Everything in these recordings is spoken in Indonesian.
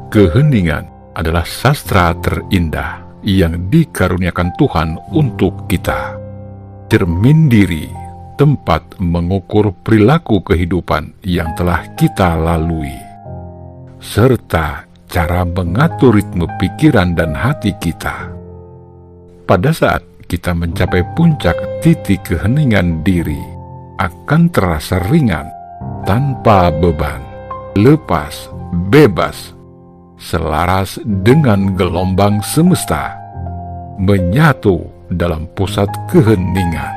Keheningan adalah sastra terindah yang dikaruniakan Tuhan untuk kita. Cermin diri, tempat mengukur perilaku kehidupan yang telah kita lalui, serta cara mengatur ritme pikiran dan hati kita. Pada saat kita mencapai puncak titik keheningan diri, akan terasa ringan, tanpa beban, lepas, bebas, selaras dengan gelombang semesta, menyatu dalam pusat keheningan.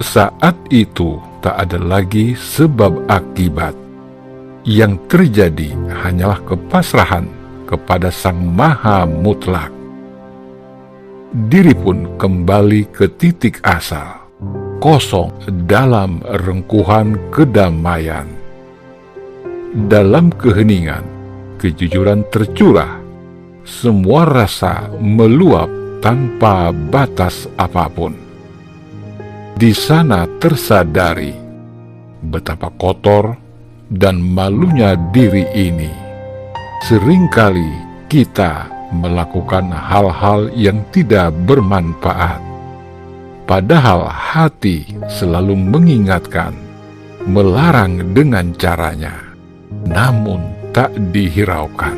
Saat itu tak ada lagi sebab akibat. Yang terjadi hanyalah kepasrahan kepada Sang Maha Mutlak. Diri pun kembali ke titik asal, kosong dalam rengkuhan kedamaian. Dalam keheningan, kejujuran tercurah, semua rasa meluap tanpa batas apapun. Di sana tersadari betapa kotor dan malunya diri ini. Seringkali kita melakukan hal-hal yang tidak bermanfaat, padahal hati selalu mengingatkan, melarang dengan caranya, namun tak dihiraukan.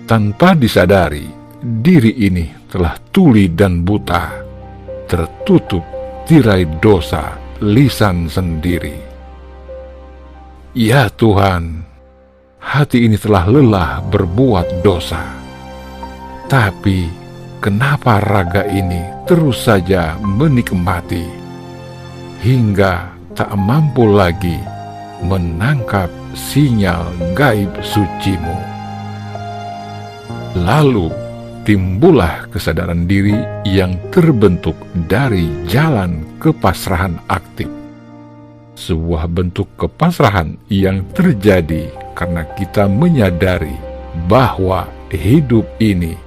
Tanpa disadari, diri ini telah tuli dan buta, tertutup tirai dosa lisan sendiri. Ya Tuhan, hati ini telah lelah berbuat dosa. Tapi kenapa raga ini terus saja menikmati, hingga tak mampu lagi menangkap sinyal gaib suci-Mu? Lalu timbullah kesadaran diri yang terbentuk dari jalan kepasrahan aktif. Sebuah bentuk kepasrahan yang terjadi karena kita menyadari bahwa hidup ini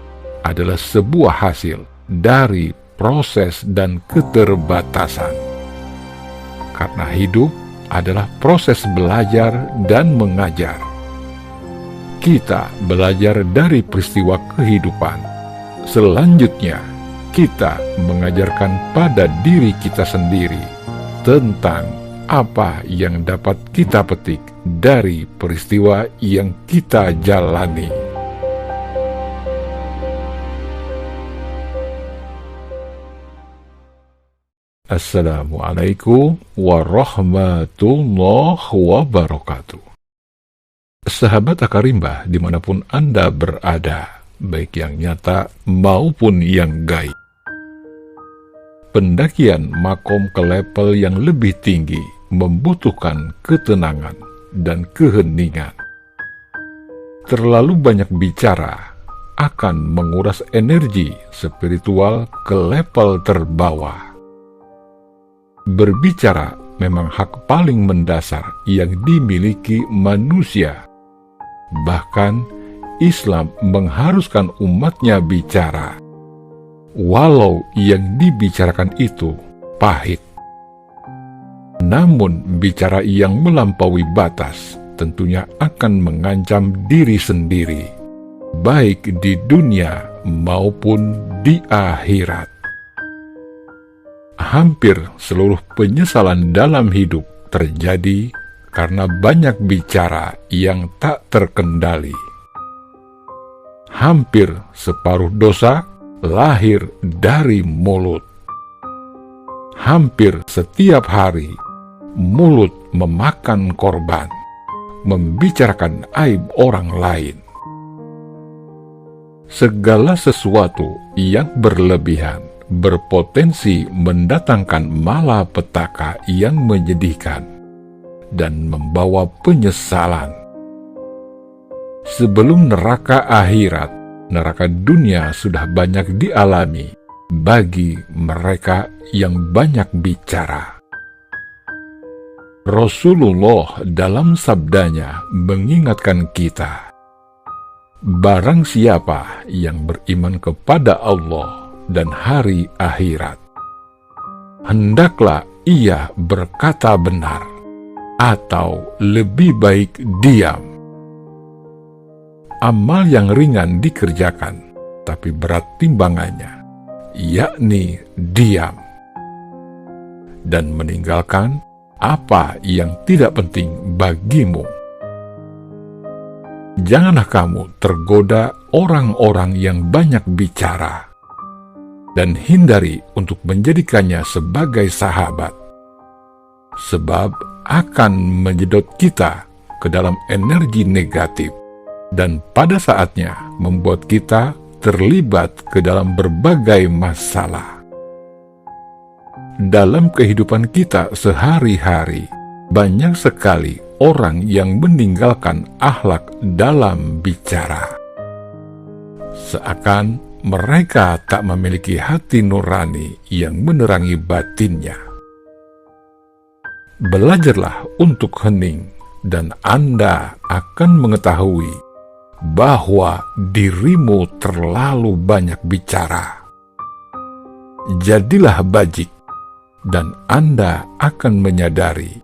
adalah sebuah hasil dari proses dan keterbatasan. Karena hidup adalah proses belajar dan mengajar. Kita belajar dari peristiwa kehidupan. Selanjutnya, kita mengajarkan pada diri kita sendiri tentang apa yang dapat kita petik dari peristiwa yang kita jalani. Assalamualaikum warahmatullahi wabarakatuh. Sahabat Akarimba dimanapun Anda berada, baik yang nyata maupun yang gaib. Pendakian makom ke level yang lebih tinggi membutuhkan ketenangan dan keheningan. Terlalu banyak bicara akan menguras energi spiritual ke level terbawah. Berbicara memang hak paling mendasar yang dimiliki manusia. Bahkan Islam mengharuskan umatnya bicara, walau yang dibicarakan itu pahit. Namun bicara yang melampaui batas tentunya akan mengancam diri sendiri, baik di dunia maupun di akhirat. Hampir seluruh penyesalan dalam hidup terjadi karena banyak bicara yang tak terkendali. Hampir separuh dosa lahir dari mulut. Hampir setiap hari, mulut memakan korban, membicarakan aib orang lain. Segala sesuatu yang berlebihan berpotensi mendatangkan malapetaka yang menyedihkan dan membawa penyesalan. Sebelum neraka akhirat, neraka dunia sudah banyak dialami bagi mereka yang banyak bicara. Rasulullah dalam sabdanya mengingatkan kita, barang siapa yang beriman kepada Allah dan hari akhirat, hendaklah ia berkata benar, atau lebih baik diam, amal yang ringan dikerjakan, tapi berat timbangannya, yakni diam, dan meninggalkan apa yang tidak penting bagimu. Janganlah kamu tergoda orang-orang yang banyak bicara, dan hindari untuk menjadikannya sebagai sahabat, sebab akan menjedot kita ke dalam energi negatif, dan pada saatnya membuat kita terlibat ke dalam berbagai masalah. Dalam kehidupan kita sehari-hari, banyak sekali orang yang meninggalkan akhlak dalam bicara. Seakan mereka tak memiliki hati nurani yang menerangi batinnya. Belajarlah untuk hening, dan Anda akan mengetahui bahwa dirimu terlalu banyak bicara. Jadilah bajik, dan Anda akan menyadari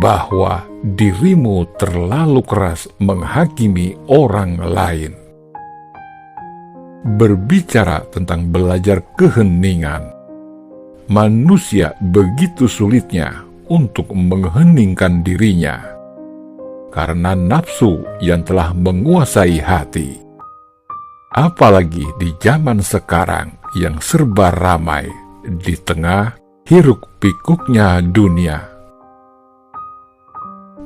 bahwa dirimu terlalu keras menghakimi orang lain. Berbicara tentang belajar keheningan, manusia begitu sulitnya untuk mengheningkan dirinya, karena nafsu yang telah menguasai hati. Apalagi di zaman sekarang yang serba ramai di tengah hiruk-pikuknya dunia.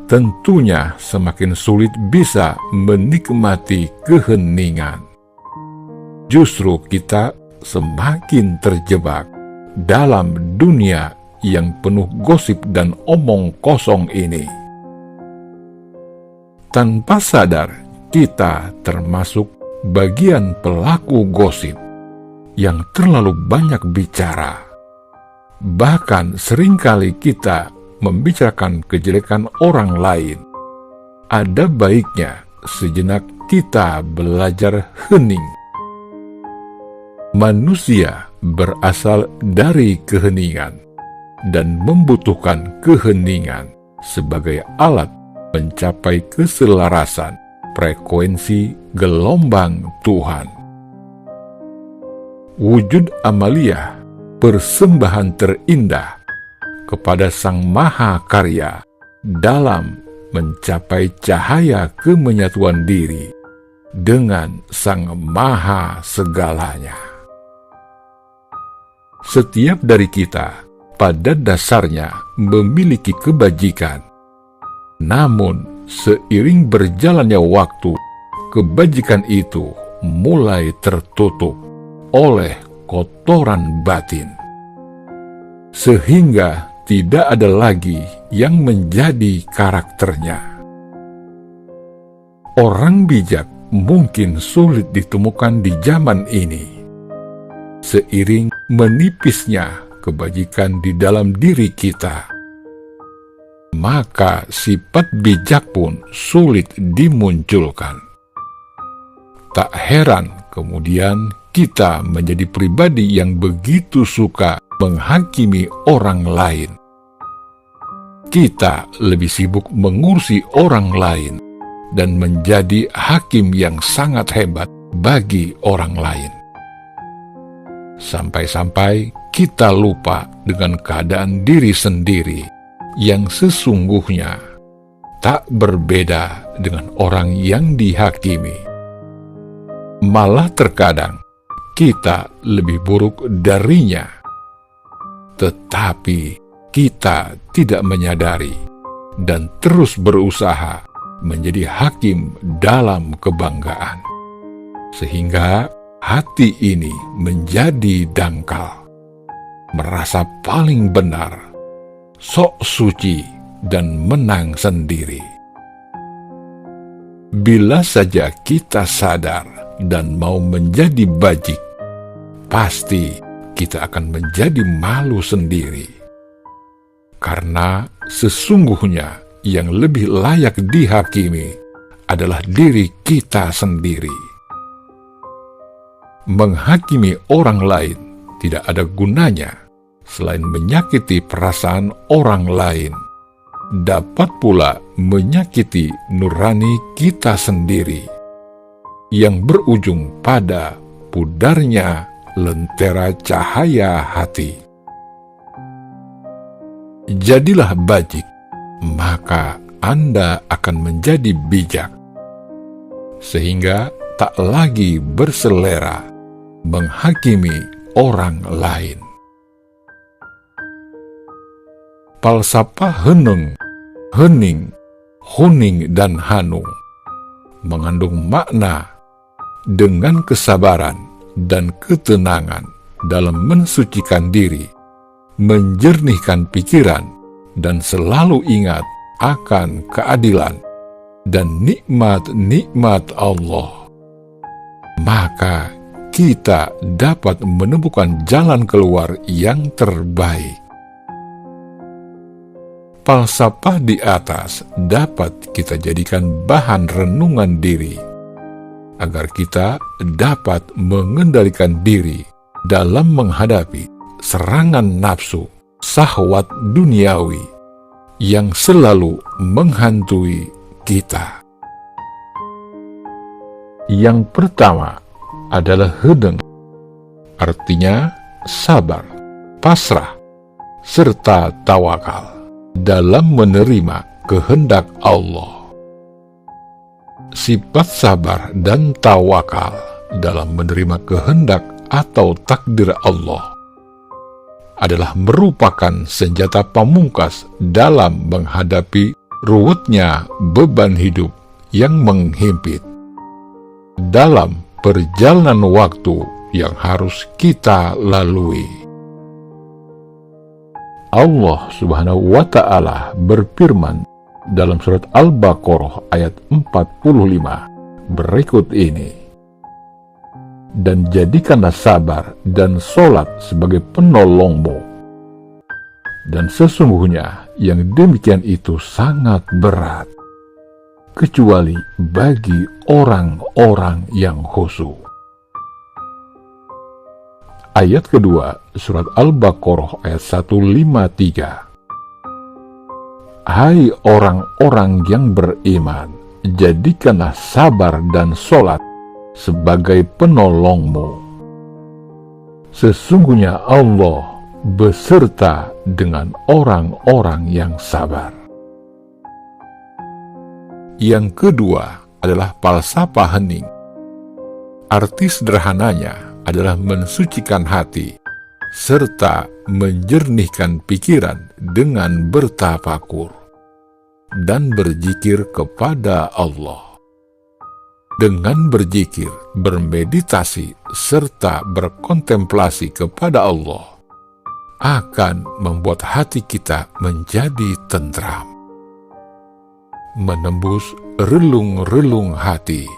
Tentunya semakin sulit bisa menikmati keheningan. Justru kita semakin terjebak dalam dunia yang penuh gosip dan omong kosong ini. Tanpa sadar, kita termasuk bagian pelaku gosip yang terlalu banyak bicara. Bahkan seringkali kita membicarakan kejelekan orang lain. Ada baiknya sejenak kita belajar hening. Manusia berasal dari keheningan dan membutuhkan keheningan sebagai alat mencapai keselarasan frekuensi gelombang Tuhan. Wujud amaliyah, persembahan terindah kepada Sang Maha Karya dalam mencapai cahaya kemenyatuan diri dengan Sang Maha Segalanya. Setiap dari kita pada dasarnya memiliki kebajikan, namun seiring berjalannya waktu, kebajikan itu mulai tertutup oleh kotoran batin, sehingga tidak ada lagi yang menjadi karakternya. Orang bijak mungkin sulit ditemukan di zaman ini. Seiring menipisnya kebajikan di dalam diri kita, maka sifat bijak pun sulit dimunculkan. Tak heran kemudian kita menjadi pribadi yang begitu suka menghakimi orang lain. Kita lebih sibuk mengurusi orang lain dan menjadi hakim yang sangat hebat bagi orang lain. Sampai-sampai kita lupa dengan keadaan diri sendiri yang sesungguhnya tak berbeda dengan orang yang dihakimi. Malah terkadang kita lebih buruk darinya, tetapi kita tidak menyadari dan terus berusaha menjadi hakim dalam kebanggaan, sehingga hati ini menjadi dangkal, merasa paling benar, sok suci, dan menang sendiri. Bila saja kita sadar dan mau menjadi bajik, pasti kita akan menjadi malu sendiri. Karena sesungguhnya yang lebih layak dihakimi adalah diri kita sendiri. Menghakimi orang lain tidak ada gunanya selain menyakiti perasaan orang lain. Dapat pula menyakiti nurani kita sendiri. yang berujung pada pudarnya lentera cahaya hati. Jadilah bajik, maka Anda akan menjadi bijak, sehingga tak lagi berselera menghakimi orang lain. Falsafah heneng, hening, huning, dan hanung mengandung makna dengan kesabaran dan ketenangan dalam mensucikan diri, menjernihkan pikiran, dan selalu ingat akan keadilan dan nikmat-nikmat Allah. Maka kita dapat menemukan jalan keluar yang terbaik. Falsafah di atas dapat kita jadikan bahan renungan diri, agar kita dapat mengendalikan diri dalam menghadapi serangan nafsu, syahwat duniawi yang selalu menghantui kita. Yang pertama adalah hedeng, artinya sabar, pasrah, serta tawakal dalam menerima kehendak Allah. Sifat sabar dan tawakal dalam menerima kehendak atau takdir Allah adalah merupakan senjata pamungkas dalam menghadapi ruwetnya beban hidup yang menghimpit dalam perjalanan waktu yang harus kita lalui. Allah Subhanahu wa Ta'ala berfirman dalam surat Al-Baqarah ayat 45 berikut ini: "Dan jadikanlah sabar dan sholat sebagai penolongmu, dan sesungguhnya yang demikian itu sangat berat, kecuali bagi orang-orang yang khusyuk." Ayat kedua, surat Al-Baqarah ayat 153. "Hai orang-orang yang beriman, jadikanlah sabar dan sholat sebagai penolongmu. Sesungguhnya Allah beserta dengan orang-orang yang sabar." Yang kedua adalah falsafah hening. Arti sederhananya adalah mensucikan hati serta menjernihkan pikiran dengan bertafakur dan berzikir kepada Allah. Dengan berzikir, bermeditasi, serta berkontemplasi kepada Allah akan membuat hati kita menjadi tentram, menembus relung-relung hati,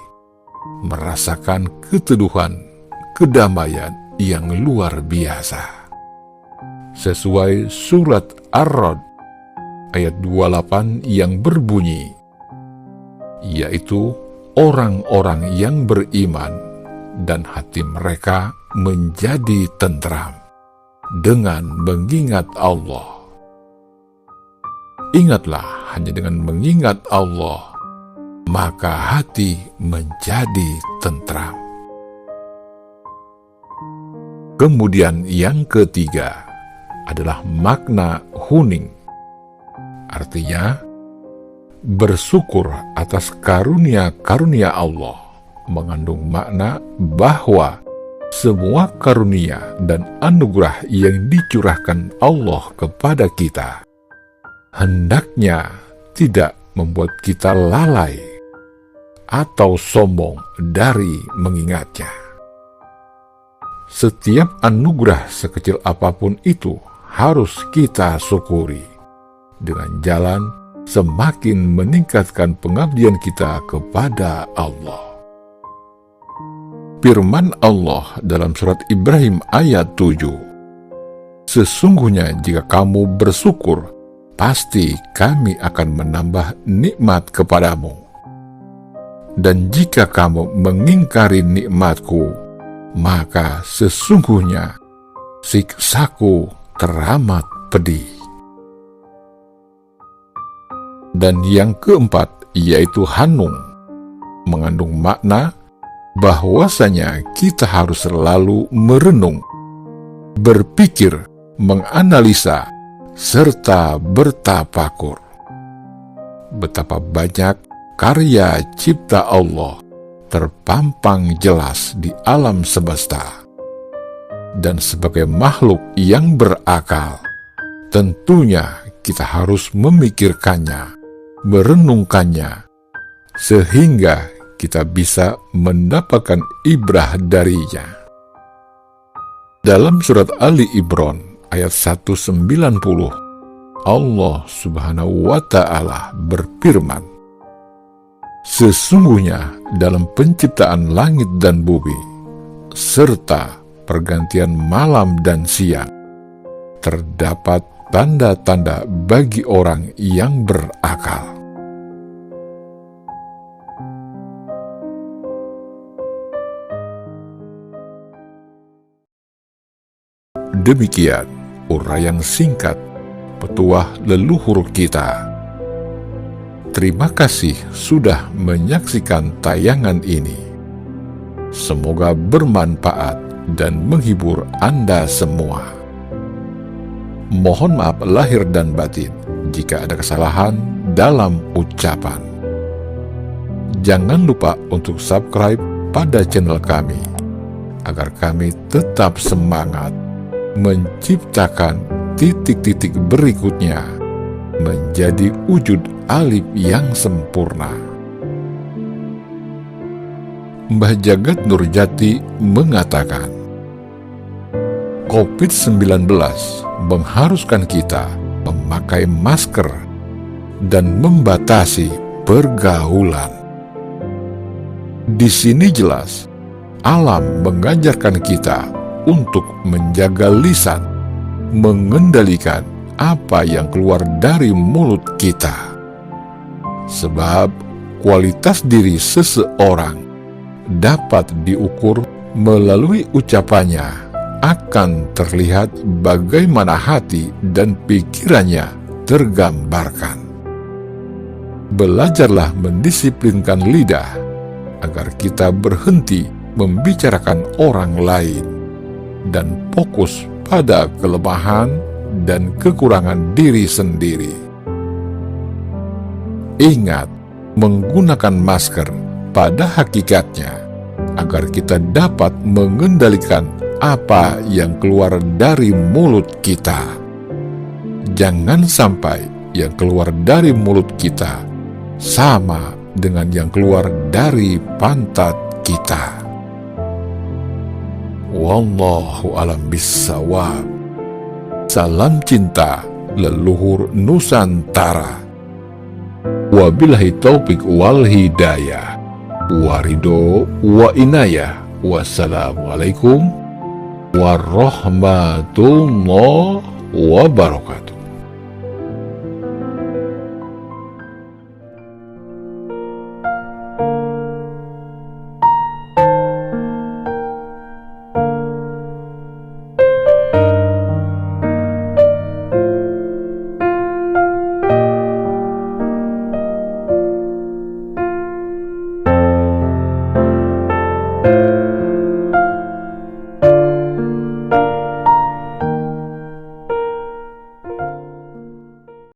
merasakan keteduhan, kedamaian yang luar biasa. Sesuai surat Ar-Ra'd ayat 28 yang berbunyi, yaitu orang-orang yang beriman dan hati mereka menjadi tentram dengan mengingat Allah. Ingatlah, hanya dengan mengingat Allah, maka hati menjadi tentram. Kemudian yang ketiga adalah makna huning, artinya bersyukur atas karunia-karunia Allah, mengandung makna bahwa semua karunia dan anugerah yang dicurahkan Allah kepada kita hendaknya tidak membuat kita lalai atau sombong dari mengingatnya. Setiap anugerah sekecil apapun itu harus kita syukuri dengan jalan semakin meningkatkan pengabdian kita kepada Allah. Firman Allah dalam surat Ibrahim ayat 7, "Sesungguhnya jika kamu bersyukur, pasti kami akan menambah nikmat kepadamu. Dan jika kamu mengingkari nikmatku, maka sesungguhnya siksaku teramat pedih." Dan yang keempat, yaitu hanung, mengandung makna bahwasanya kita harus selalu merenung, berpikir, menganalisa, serta bertafakur. Betapa banyak karya cipta Allah terpampang jelas di alam semesta. Dan sebagai makhluk yang berakal, tentunya kita harus memikirkannya, merenungkannya, sehingga kita bisa mendapatkan ibrah darinya. Dalam surat Ali Imran ayat 190, Allah Subhanahu wa Ta'ala berfirman, "Sesungguhnya dalam penciptaan langit dan bumi, serta pergantian malam dan siang, terdapat tanda-tanda bagi orang yang berakal." Demikian uraian singkat petuah leluhur kita. Terima kasih sudah menyaksikan tayangan ini. Semoga bermanfaat dan menghibur Anda semua. Mohon maaf lahir dan batin jika ada kesalahan dalam ucapan. Jangan lupa untuk subscribe pada channel kami, agar kami tetap semangat menciptakan titik-titik berikutnya menjadi wujud alif yang sempurna. Mbah Jagat Nurjati mengatakan, COVID-19 mengharuskan kita memakai masker dan membatasi pergaulan. Di sini jelas, alam mengajarkan kita untuk menjaga lisan, mengendalikan apa yang keluar dari mulut kita. Sebab kualitas diri seseorang dapat diukur melalui ucapannya, akan terlihat bagaimana hati dan pikirannya tergambarkan. Belajarlah mendisiplinkan lidah, agar kita berhenti membicarakan orang lain dan fokus pada kelemahan dan kekurangan diri sendiri. Ingat, menggunakan masker pada hakikatnya agar kita dapat mengendalikan apa yang keluar dari mulut kita. Jangan sampai yang keluar dari mulut kita sama dengan yang keluar dari pantat kita. Wallahu a'lam bishawab. Salam cinta leluhur Nusantara. Wabillahi taufiq wal hidayah. Warido wa inayah. Wassalamualaikum warahmatullahi wabarakatuh. Thank you.